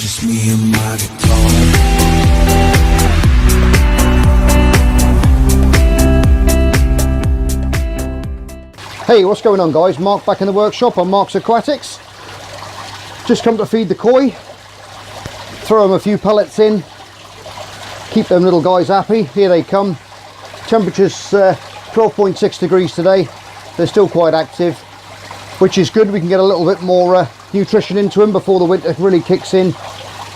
just me and my guitar. Hey, what's going on guys? Mark back in the workshop on Mark's Aquatics. Just come to feed the koi. Throw them a few pellets in. Keep them little guys happy. Here they come. Temperature's 12.6 degrees today. They're still quite active, which is good. We can get a little bit more nutrition into them before the winter really kicks in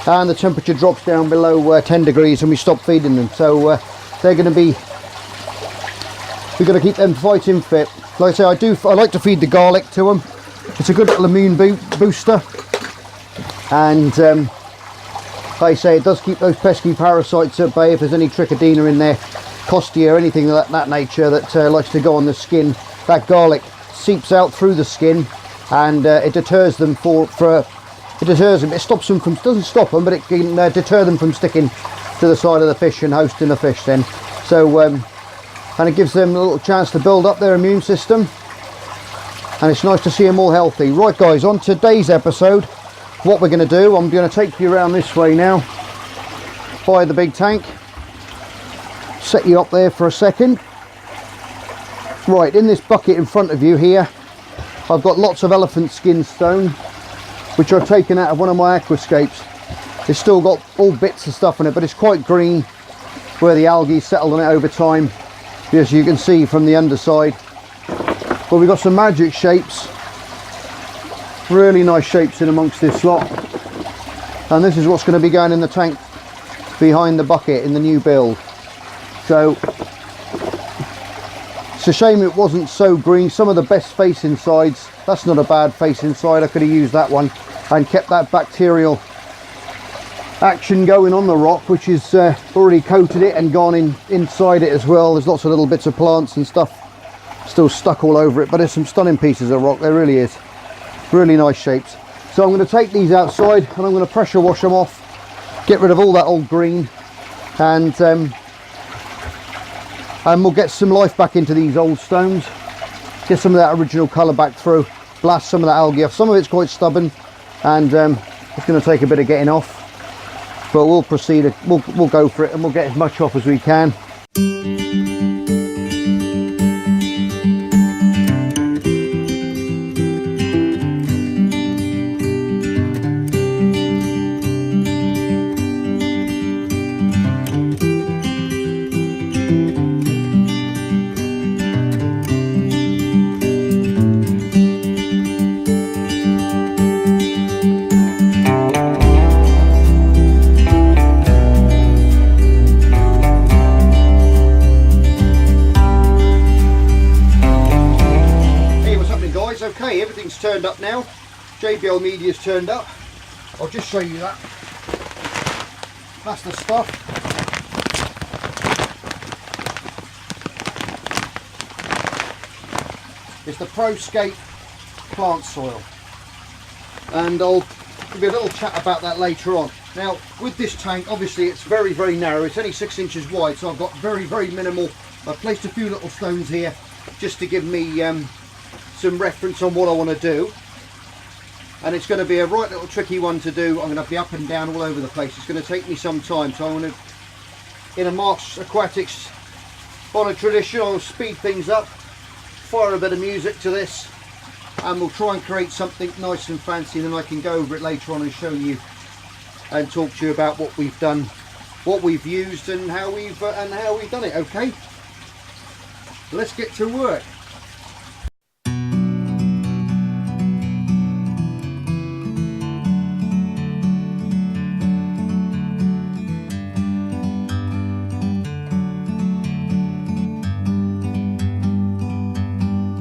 and the temperature drops down below 10 degrees and we stop feeding them. So they're going to be, we've got to keep them fighting fit. Like I say, I like to feed the garlic to them. It's a good little immune booster, and like I say, it does keep those pesky parasites at bay. If there's any trichodina in there, costia, anything of that nature that likes to go on the skin, that garlic seeps out through the skin and it deters them it stops them from, doesn't stop them, but it can deter them from sticking to the side of the fish and hosting the fish then. So and it gives them a little chance to build up their immune system, and it's nice to see them all healthy. Right guys, on today's episode, what we're going to do, I'm going to take you around this way now by the big tank, set you up there for a second. Right, in this bucket in front of you here, I've got lots of elephant skin stone, which I've taken out of one of my aquascapes. It's still got all bits of stuff in it, but it's quite green where the algae settled on it over time, as you can see from the underside. But we've got some magic shapes, really nice shapes in amongst this lot, and this is what's going to be going in the tank behind the bucket in the new build. So it's a shame it wasn't so green. Some of the best face insides, that's not a bad face inside, I could have used that one and kept that bacterial action going on the rock, which is already coated it and gone inside it as well. There's lots of little bits of plants and stuff still stuck all over it, but there's some stunning pieces of rock, there really is. Really nice shapes. So I'm going to take these outside and I'm going to pressure wash them off, get rid of all that old green, and we'll get some life back into these old stones, get some of that original colour back through, blast some of that algae off. Some of it's quite stubborn and it's going to take a bit of getting off, but we'll proceed, we'll go for it and we'll get as much off as we can. Okay, everything's turned up now. JBL Media's turned up. I'll just show you that. That's the stuff. It's the Aquascape plant soil, and I'll give you a little chat about that later on. Now with this tank, obviously it's very narrow. It's only 6 inches wide, so I've got very minimal. I've placed a few little stones here just to give me some reference on what I want to do, and it's going to be a right little tricky one to do. I'm going to be up and down all over the place. It's going to take me some time, so I want to, in a Mark's Aquatics on a tradition, I'll speed things up, fire a bit of music to this, and we'll try and create something nice and fancy, and then I can go over it later on and show you and talk to you about what we've done, what we've used, and how we've done it. Okay, let's get to work.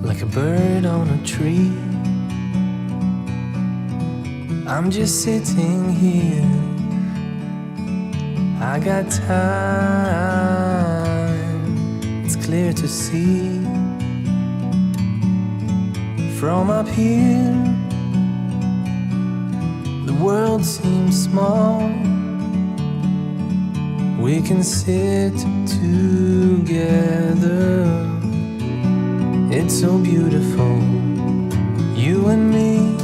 Like a bird on a tree, I'm just sitting here. I got time, it's clear to see. From up here, the world seems small. We can sit together. It's so beautiful, you and me.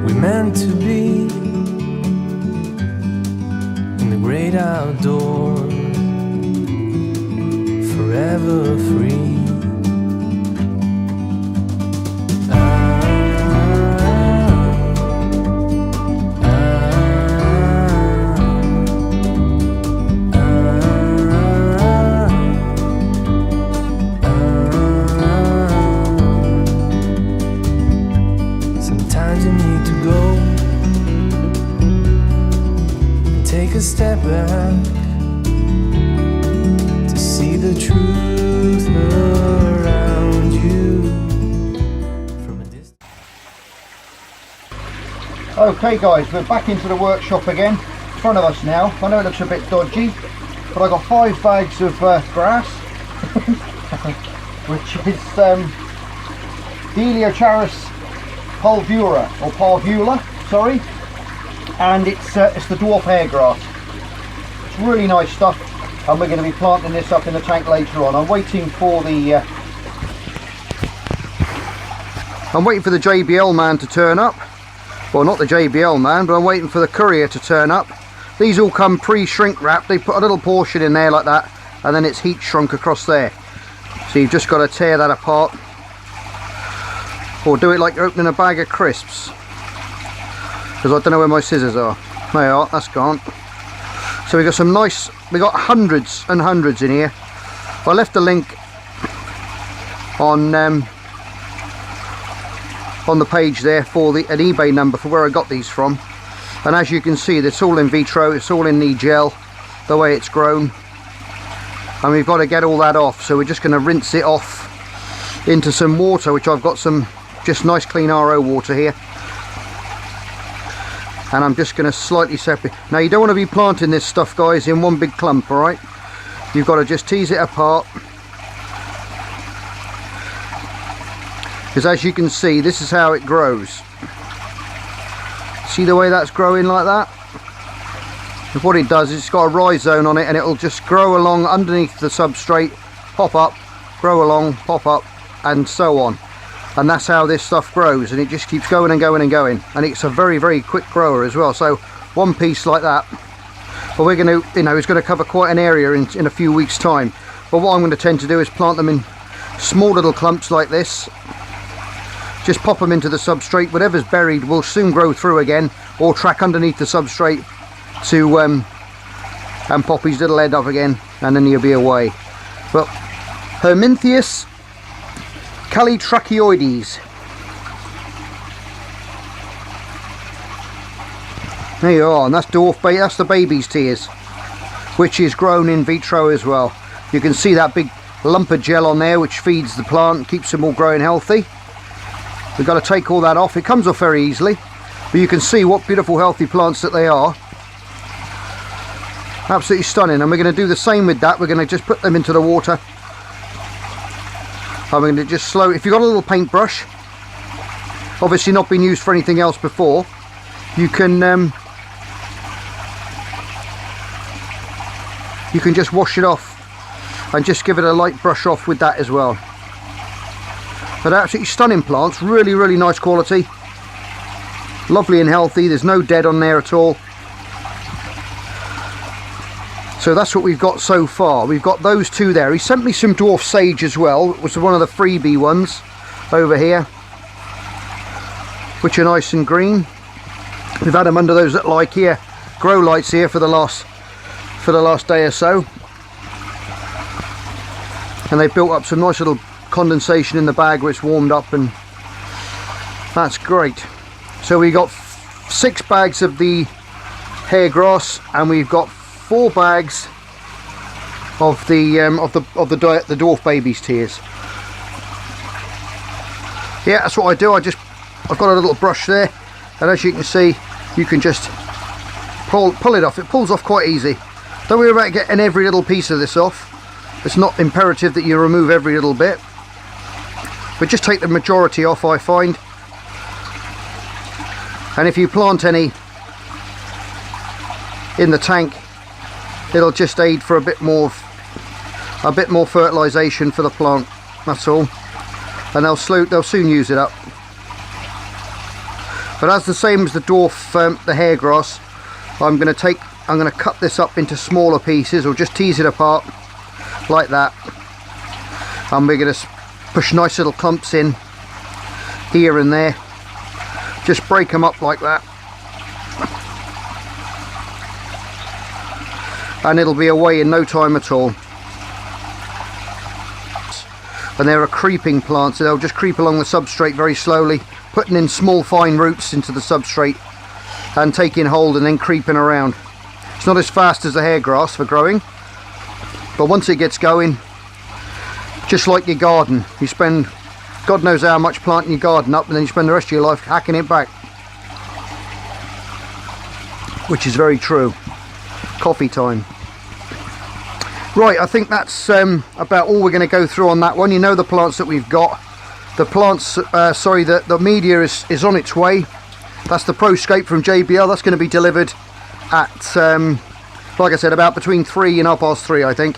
We meant to be in the great outdoors, forever free. Sometimes you need to go and take a step back to see the truth around you from a distance. Okay guys, we're back into the workshop again. In front of us now. I know it looks a bit dodgy, but I got 5 bags of grass, which is Heliocharis pulvura, or parvula, sorry, and it's the dwarf hair grass. It's really nice stuff, and we're going to be planting this up in the tank later on. I'm waiting for the JBL man to turn up. Well, not the JBL man, but I'm waiting for the courier to turn up. These all come pre-shrink wrapped. They put a little portion in there like that, and then it's heat shrunk across there. So you've just got to tear that apart, or do it like you're opening a bag of crisps, because I don't know where my scissors are. There they are, that's gone. So we got some nice, we got hundreds and hundreds in here. I left a link on the page there for an eBay number for where I got these from, and as you can see, it's all in vitro, it's all in the gel, the way it's grown, and we've got to get all that off. So we're just going to rinse it off into some water, which I've got some just nice clean RO water here, and I'm just going to slightly separate. Now you don't want to be planting this stuff, guys, in one big clump, alright? You've got to just tease it apart, because as you can see, this is how it grows. See the way that's growing like that? And what it does is it's got a rhizome on it, and it'll just grow along underneath the substrate, pop up, grow along, pop up, and so on. And that's how this stuff grows, and it just keeps going and going and going, and it's a very, very quick grower as well. So one piece like that, but we're going to, you know, it's going to cover quite an area in a few weeks time. But what I'm going to tend to do is plant them in small little clumps like this. Just pop them into the substrate. Whatever's buried will soon grow through again, or track underneath the substrate to and pop his little head up again, and then he'll be away. But Herminthius calitrachioides. There you are, and that's that's the baby's tears, which is grown in vitro as well. You can see that big lump of gel on there, which feeds the plant, keeps them all growing healthy. We've got to take all that off. It comes off very easily, but you can see what beautiful healthy plants that they are. Absolutely stunning. And we're going to do the same with that. We're going to just put them into the water. I'm going to just if you've got a little paintbrush, obviously not been used for anything else before, you can just wash it off and just give it a light brush off with that as well. But absolutely stunning plants, really, really nice quality, lovely and healthy. There's no dead on there at all. So that's what we've got so far. We've got those two there. He sent me some dwarf sage as well. It was one of the freebie ones over here, which are nice and green. We've had them under those little IKEA grow lights here for the last day or so, and they've built up some nice little condensation in the bag where it's warmed up, and that's great. So we got 6 bags of the hair grass, and we've got 4 bags of the dwarf baby's tears. Yeah, that's what I do. I've got a little brush there, and as you can see, you can just pull it off. It pulls off quite easy. Don't worry about getting every little piece of this off. It's not imperative that you remove every little bit, but just take the majority off, I find. And if you plant any in the tank, it'll just aid for a bit more fertilization for the plant, that's all. And they'll soon use it up. But as the same as the dwarf, the hair grass, I'm going to cut this up into smaller pieces, or just tease it apart like that, and we're going to push nice little clumps in here and there, just break them up like that, and it'll be away in no time at all. And there are creeping plants, so they'll just creep along the substrate very slowly, putting in small fine roots into the substrate and taking hold and then creeping around. It's not as fast as the hair grass for growing, but once it gets going, just like your garden, you spend God knows how much planting your garden up, and then you spend the rest of your life hacking it back, which is very true. Coffee time. Right, I think that's about all we're going to go through on that one. You know the plants that we've got. The plants, the media is on its way. That's the Aquascape from JBL. That's going to be delivered at, like I said, about between 3 and 3:30, I think.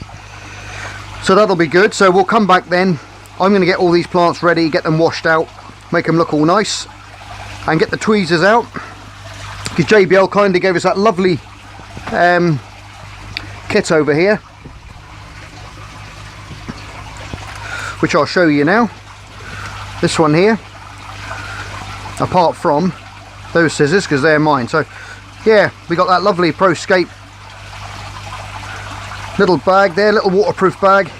So that'll be good. So we'll come back then. I'm going to get all these plants ready, get them washed out, make them look all nice, and get the tweezers out. Because JBL kindly gave us that lovely kit over here, which I'll show you now. This one here, apart from those scissors, because they're mine. So yeah, we got that lovely Aquascape little bag there, little waterproof bag,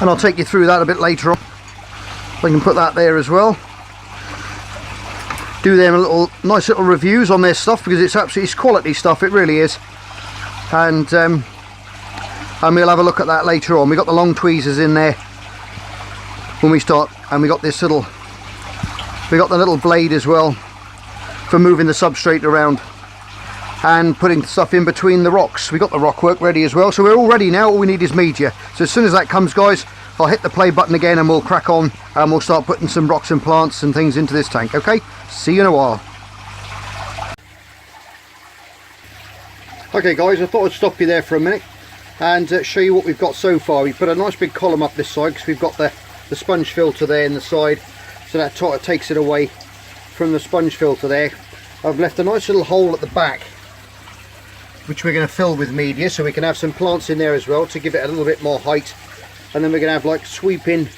and I'll take you through that a bit later on. I can put that there as well. Do them a nice little reviews on their stuff, because it's quality stuff, it really is. And we'll have a look at that later on. We got the long tweezers in there when we start, and we got the little blade as well for moving the substrate around and putting stuff in between the rocks. We got the rock work ready as well, so we're all ready now. All we need is media. So as soon as that comes, guys, I'll hit the play button again and we'll crack on, and we'll start putting some rocks and plants and things into this tank. Okay, see you in a while. Okay guys, I thought I'd stop you there for a minute and show you what we've got so far. We put a nice big column up this side because we've got the sponge filter there in the side, so that takes it away from the sponge filter there. I've left a nice little hole at the back, which we're going to fill with media, so we can have some plants in there as well to give it a little bit more height. And then we're going to have like sweeping,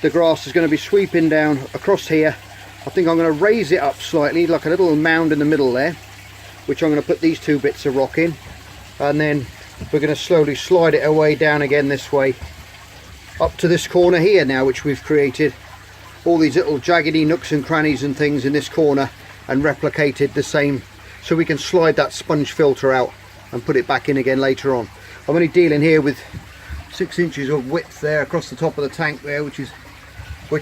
the grass is going to be sweeping down across here. I think I'm going to raise it up slightly, like a little mound in the middle there, which I'm going to put these 2 bits of rock in, and then we're going to slowly slide it away down again this way up to this corner here now, which we've created all these little jaggedy nooks and crannies and things in this corner and replicated the same, so we can slide that sponge filter out and put it back in again later on. I'm only dealing here with 6 inches of width there across the top of the tank there, which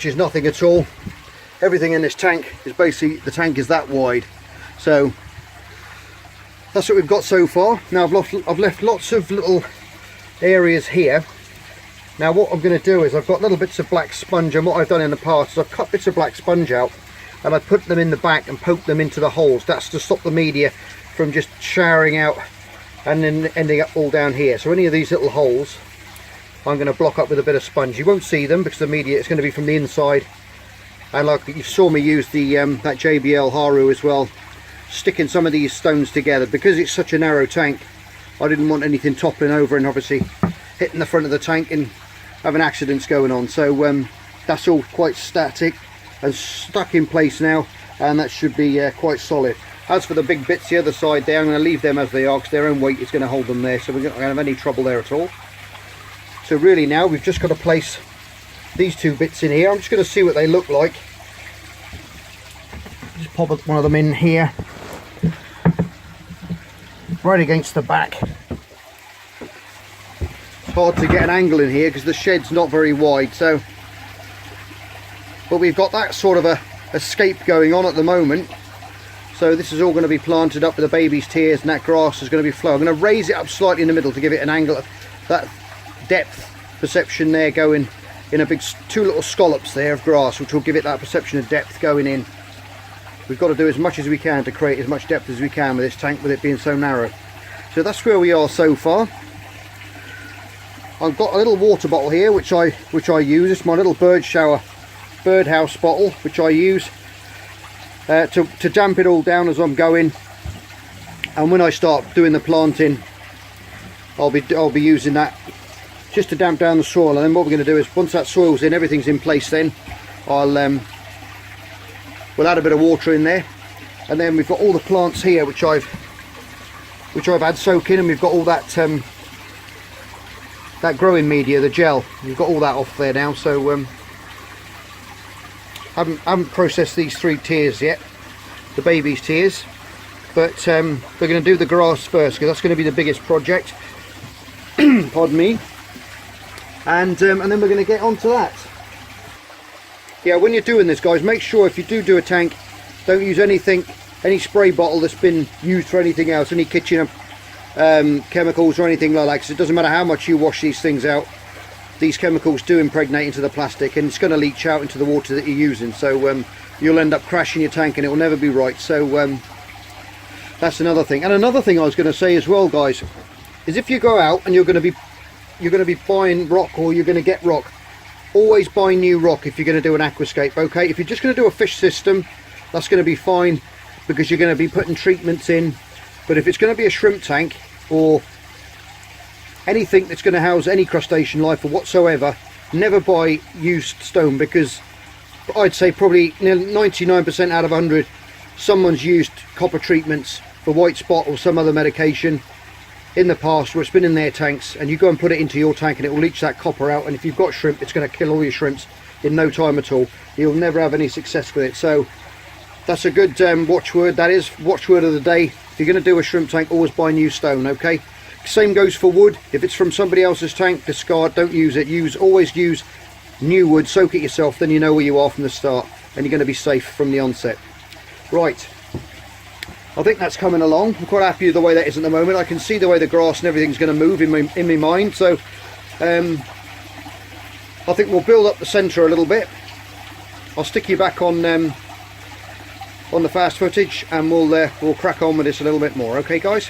is nothing at all. Everything in this tank is basically, the tank is that wide. So that's what we've got so far. Now I've left lots of little areas here. Now what I'm going to do is, I've got little bits of black sponge, and what I've done in the past is I've cut bits of black sponge out and I put them in the back and poked them into the holes. That's to stop the media from just showering out and then ending up all down here. So any of these little holes I'm going to block up with a bit of sponge. You won't see them because the media is going to be from the inside. And like you saw me use the that JBL Haru as well, sticking some of these stones together, because it's such a narrow tank. I didn't want anything toppling over and obviously hitting the front of the tank and having accidents going on. So that's all quite static and stuck in place now, and that should be quite solid. As for the big bits the other side there, I'm going to leave them as they are because their own weight is going to hold them there, so we're not going to have any trouble there at all. So really now we've just got to place these 2 bits in here. I'm just going to see what they look like. Just pop one of them in here, right against the back. It's hard to get an angle in here because the shed's not very wide, so, but we've got that sort of a scape going on at the moment. So this is all going to be planted up with the baby's tears, and that grass is going to be flowing. I'm going to raise it up slightly in the middle to give it an angle, that depth perception there going in a big 2 little scallops there of grass, which will give it that perception of depth going in. We've got to do as much as we can to create as much depth as we can with this tank, with it being so narrow. So that's where we are so far. I've got a little water bottle here which I use. It's my little birdhouse bottle, which I use to damp it all down as I'm going, and when I start doing the planting I'll be using that just to damp down the soil. And then what we're going to do is, once that soil's in, everything's in place, then we'll add a bit of water in there, and then we've got all the plants here which I've had soak in, and we've got all that that growing media, the gel, we've got all that off there now. So I haven't processed these 3 tiers yet, the baby's tiers, but we're going to do the grass first because that's going to be the biggest project. Pardon me. And then we're going to get onto that. Yeah, when you're doing this, guys, make sure if you do a tank, don't use anything, any spray bottle that's been used for anything else, any kitchen chemicals or anything like that, because it doesn't matter how much you wash these things out, these chemicals do impregnate into the plastic and it's going to leach out into the water that you're using. So you'll end up crashing your tank and it will never be right. So that's another thing. And another thing I was going to say as well, guys, is if you go out and you're going to be buying rock, or you're going to get rock, always buy new rock if you're going to do an aquascape. Okay, if you're just going to do a fish system, that's going to be fine because you're going to be putting treatments in. But if it's going to be a shrimp tank or anything that's going to house any crustacean life or whatsoever, never buy used stone, because I'd say probably 99% out of 100 someone's used copper treatments for white spot or some other medication in the past where it's been in their tanks, and you go and put it into your tank and it will leach that copper out, and if you've got shrimp it's going to kill all your shrimps in no time at all. You'll never have any success with it. So that's a good watchword. That is watchword of the day. If you're going to do a shrimp tank, always buy new stone. Okay, same goes for wood. If it's from somebody else's tank, discard, don't use it. Always use new wood, soak it yourself, then you know where you are from the start and you're going to be safe from the onset. Right, I think that's coming along. I'm quite happy with the way that is at the moment. I can see the way the grass and everything's going to move in my mind. So I think we'll build up the centre a little bit. I'll stick you back on the fast footage and we'll crack on with this a little bit more. Okay, guys?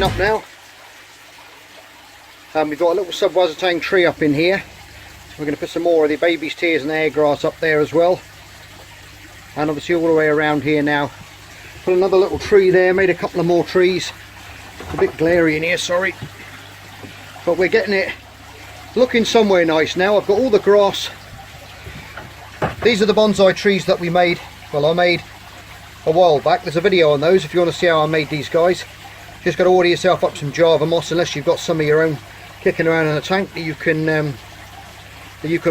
Up now. We've got a little subwazatang tree up in here. We're going to put some more of the baby's tears and air grass up there as well, and obviously all the way around here now. Put another little tree there, made a couple of more trees. It's a bit glary in here, sorry, but we're getting it looking somewhere nice now. I've got all the grass. These are the bonsai trees that we made, well, I made a while back. There's a video on those if you want to see how I made these guys. Just got to order yourself up some Java moss, unless you've got some of your own kicking around in a tank that you can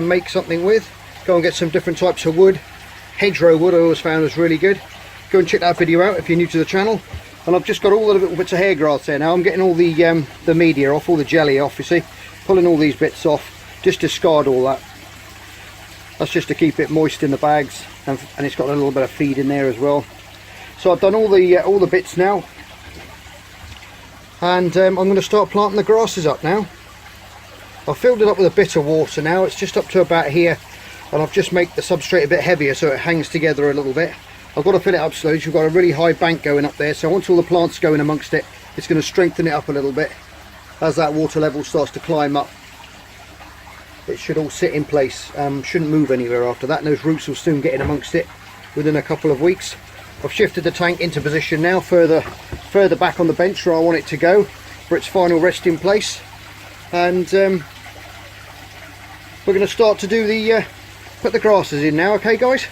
make something with. Go and get some different types of wood. Hedgerow wood I always found was really good. Go and check that video out if you're new to the channel. and I've just got all the little bits of hair grass there now. I'm getting all the media off, all the jelly off, you see, pulling all these bits off, just discard all that. That's just to keep it moist in the bags, and it's got a little bit of feed in there as well. So I've done all the bits now, and I'm going to start planting the grasses up now. I've filled it up with a bit of water now. It's just up to about here, and I've just made the substrate a bit heavier so it hangs together a little bit. I've got to fill it up slowly. We've got a really high bank going up there, so once all the plants go in amongst it, it's going to strengthen it up a little bit. As that water level starts to climb up, it should all sit in place, shouldn't move anywhere after that, and those roots will soon get in amongst it within a couple of weeks. I've shifted the tank into position now, further back on the bench where I want it to go for its final resting place, and we're going to start to do the put the grasses in now. Okay guys?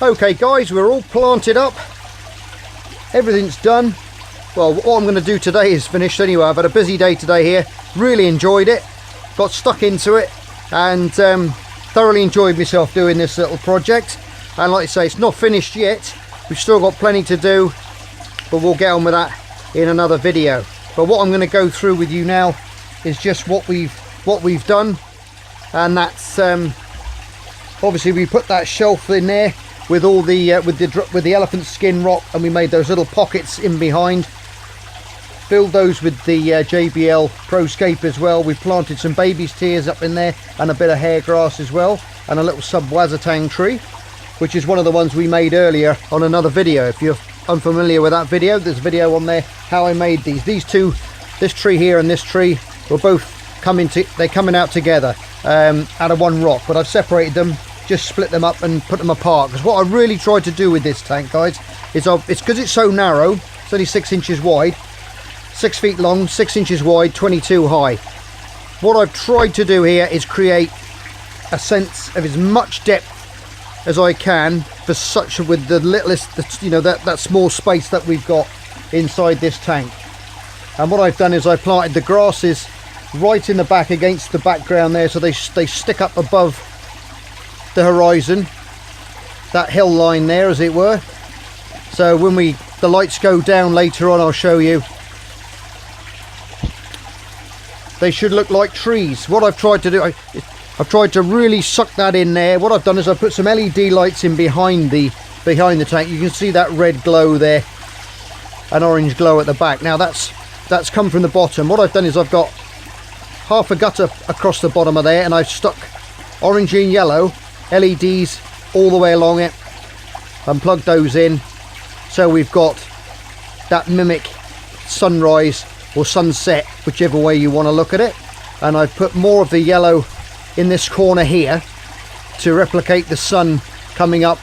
Okay guys, we're all planted up, everything's done. Well, what I'm going to do today is finished anyway. I've had a busy day today here, really enjoyed it, got stuck into it, and thoroughly enjoyed myself doing this little project. And like I say, it's not finished yet, we've still got plenty to do, but we'll get on with that in another video. But what I'm going to go through with you now is just what we've done, and that's obviously we put that shelf in there with all the with the elephant skin rock, and we made those little pockets in behind, filled those with the JBL Proscape as well. We planted some baby's tears up in there and a bit of hair grass as well, and a little subwazatang tree, which is one of the ones we made earlier on another video. If you're unfamiliar with that video, there's a video on there how I made these two, this tree here and this tree, were both they're coming out together out of one rock, but I've separated them, just split them up and put them apart, because what I really tried to do with this tank, guys, is it's because it's so narrow, it's only 6 inches wide, 6 feet long, 6 inches wide, 22 high. What I've tried to do here is create a sense of as much depth as I can for such with the littlest, you know, that small space that we've got inside this tank. And what I've done is I planted the grasses right in the back against the background there, so they stick up above the horizon, that hill line there as it were. So when the lights go down later on, I'll show you, they should look like trees. What I've tried to do, I've tried to really suck that in there. What I've done is I've put some LED lights in behind the tank. You can see that red glow there, an orange glow at the back. Now that's come from the bottom. What I've done is I've got half a gutter across the bottom of there, and I've stuck orange and yellow LEDs all the way along it and plugged those in, so we've got that mimic sunrise or sunset, whichever way you want to look at it. And I've put more of the yellow in this corner here to replicate the sun coming up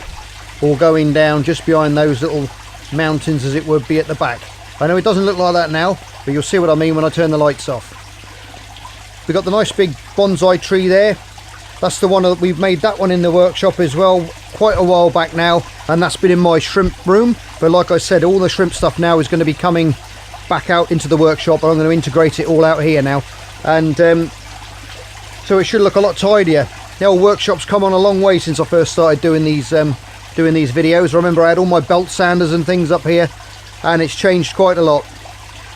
or going down just behind those little mountains as it would be at the back. I know it doesn't look like that now, but you'll see what I mean when I turn the lights off. We've got the nice big bonsai tree there. That's the one that we've made, that one in the workshop as well, quite a while back now, and that's been in my shrimp room. But like I said, all the shrimp stuff now is going to be coming back out into the workshop, and I'm going to integrate it all out here now, and so it should look a lot tidier. The old workshop's come on a long way since I first started doing these videos. I remember I had all my belt sanders and things up here, and it's changed quite a lot.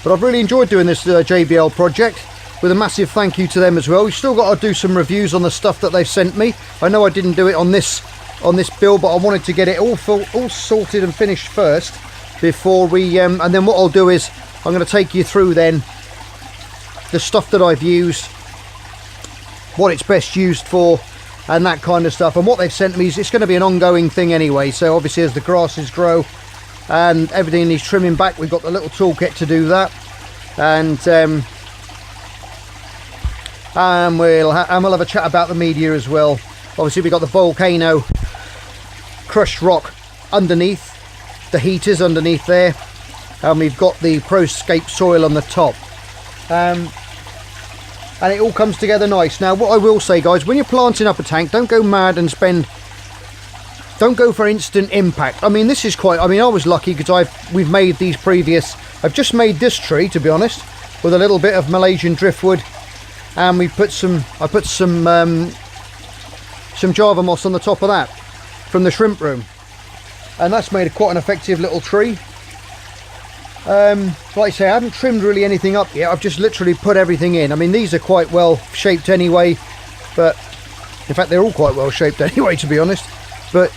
But I've really enjoyed doing this JBL project, with a massive thank you to them as well. We've still got to do some reviews on the stuff that they've sent me. I know I didn't do it on this build, but I wanted to get it all sorted and finished first before we and then what I'll do is I'm going to take you through then the stuff that I've used, what it's best used for, and that kind of stuff. And what they've sent me is, it's going to be an ongoing thing anyway, so obviously as the grasses grow and everything needs trimming back, we've got the little toolkit to do that. And we'll have a chat about the media as well. Obviously we've got the volcano crushed rock underneath, the heaters underneath there, and we've got the Aquascape soil on the top, and it all comes together nice. Now what I will say, guys, when you're planting up a tank, don't go mad and don't go for instant impact. I mean, this is quite, I mean, I was lucky because we've made these previous, I've just made this tree, to be honest, with a little bit of Malaysian driftwood, and I put some Java moss on the top of that from the shrimp room, and that's made quite an effective little tree. Like I say, I haven't trimmed really anything up yet. I've just literally put everything in. I mean, these are quite well shaped anyway, but in fact they're all quite well shaped anyway, to be honest. But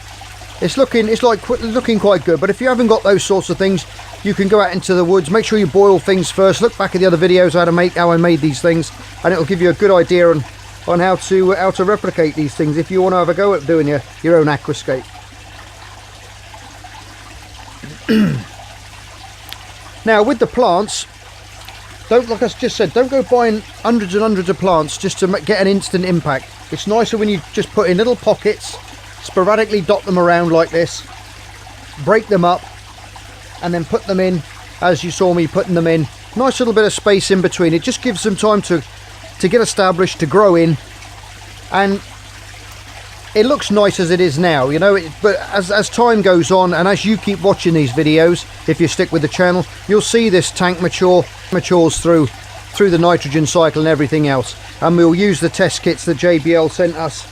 it's looking quite good. But if you haven't got those sorts of things, you can go out into the woods. Make sure you boil things first. Look back at the other videos how I made these things, and it'll give you a good idea on how to replicate these things if you want to have a go at doing your own aquascape. Now with the plants, like I just said, don't go buying hundreds and hundreds of plants just to get an instant impact. It's nicer when you just put in little pockets, sporadically dot them around like this, break them up, and then put them in as you saw me putting them in. Nice little bit of space in between. It just gives them time to get established, to grow in, and it looks nice as it is now, you know. But as time goes on, and as you keep watching these videos, if you stick with the channel, you'll see this tank matures through the nitrogen cycle and everything else. And we'll use the test kits that JBL sent us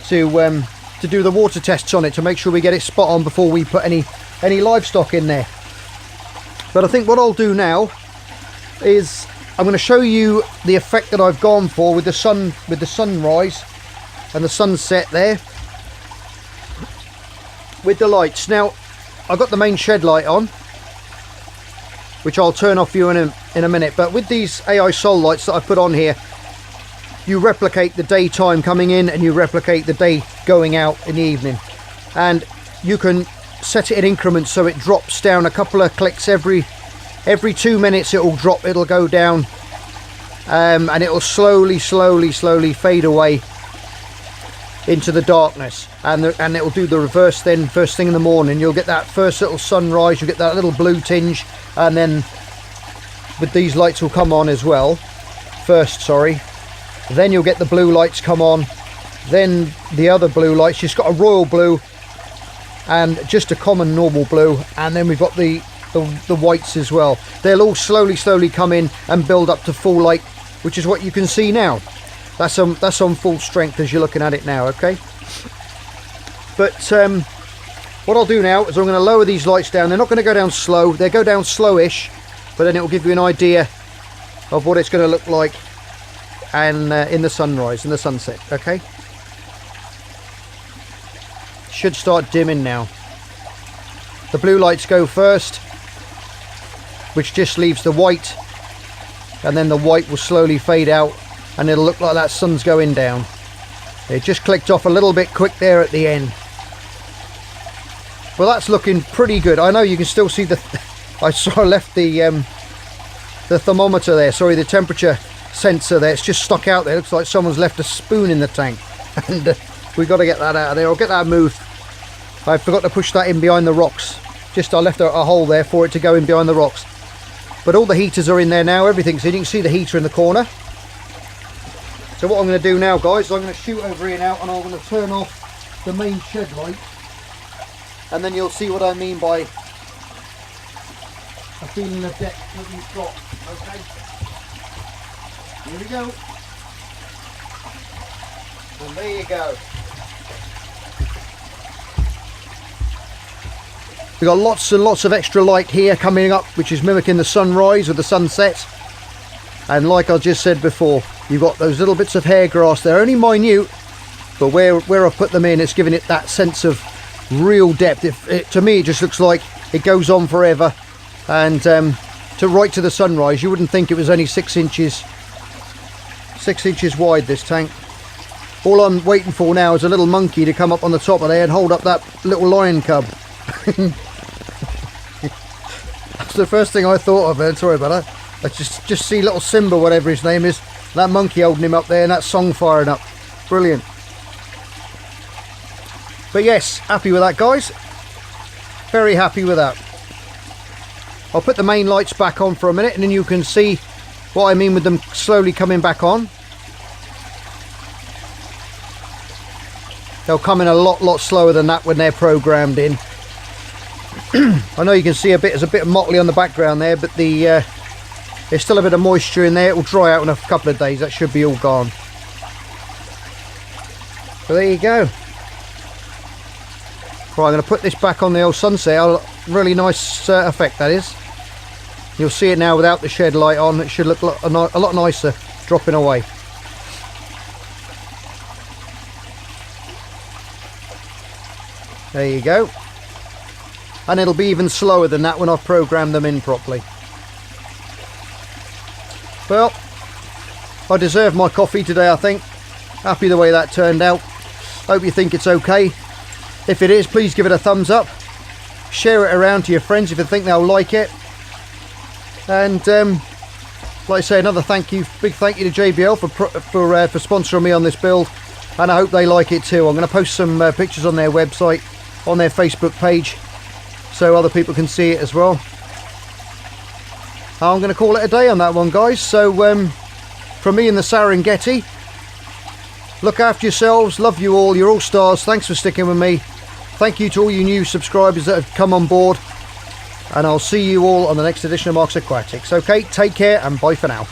to do the water tests on it, to make sure we get it spot on before we put any livestock in there. But I think what I'll do now is I'm going to show you the effect that I've gone for with the sunrise and the sunset there with the lights. Now I've got the main shed light on, which I'll turn off for you in a minute, but with these AI Sol lights that I put on here, you replicate the daytime coming in and you replicate the day going out in the evening, and you can set it in increments so it drops down a couple of clicks every 2 minutes. It'll go down, and it'll slowly fade away into the darkness, and it will do the reverse. Then first thing in the morning you'll get that first little sunrise, you'll get that little blue tinge, and then with these lights will come on as well first, sorry, then you'll get the blue lights come on, then the other blue lights. Just got a royal blue and just a common normal blue, and then we've got the whites as well. They'll all slowly come in and build up to full light, which is what you can see now. That's on full strength as you're looking at it now, okay? But what I'll do now is I'm going to lower these lights down. They're not going to go down slow, they go down slowish, but then it will give you an idea of what it's going to look like and in the sunrise and the sunset, okay? Should start dimming now. The blue lights go first, which just leaves the white, and then the white will slowly fade out and it'll look like that sun's going down. It just clicked off a little bit quick there at the end. Well, that's looking pretty good. I know you can still see I left the thermometer there, sorry, the temperature sensor there. It's just stuck out there. Looks like someone's left a spoon in the tank, and we've got to get that out of there. I'll get that moved. I forgot to push that in behind the rocks. I left a hole there for it to go in behind the rocks. But all the heaters are in there now, everything's in. You can see the heater in the corner. So what I'm going to do now, guys, I'm going to shoot over here now, and I'm going to turn off the main shed light, and then you'll see what I mean by a feeling of depth that you've got. Okay, here we go, and there you go. We've got lots and lots of extra light here coming up, which is mimicking the sunrise or the sunset. And like I just said before, you've got those little bits of hair grass. They're only minute, but where I've put them in, it's giving it that sense of real depth. To me, it just looks like it goes on forever. And right to the sunrise, you wouldn't think it was only 6 inches wide, this tank. All I'm waiting for now is a little monkey to come up on the top of there and hold up that little lion cub. That's the first thing I thought of. Sorry about that. I just see little Simba, whatever his name is, that monkey holding him up there, and that song firing up. Brilliant. But yes, happy with that, guys. Very happy with that. I'll put the main lights back on for a minute, and then you can see what I mean with them slowly coming back on. They'll come in a lot slower than that when they're programmed in. I know you can see there's a bit of motley on the background there, but there's still a bit of moisture in there. It will dry out in a couple of days. That should be all gone. So there you go. Right, I'm going to put this back on the old sunset. Really nice effect that is. You'll see it now without the shed light on. It should look a lot nicer dropping away. There you go. And it'll be even slower than that when I've programmed them in properly. Well, I deserve my coffee today, I think. Happy the way that turned out. Hope you think it's okay. If it is, please give it a thumbs up. Share it around to your friends if you think they'll like it. And like I say, another big thank you to JBL for sponsoring me on this build. And I hope they like it too. I'm going to post some pictures on their website, on their Facebook page, so other people can see it as well. I'm going to call it a day on that one, guys. So from me in the Serengeti, look after yourselves, love you all, you're all stars. Thanks for sticking with me. Thank you to all you new subscribers that have come on board, and I'll see you all on the next edition of Mark's Aquatics. Okay, take care and bye for now.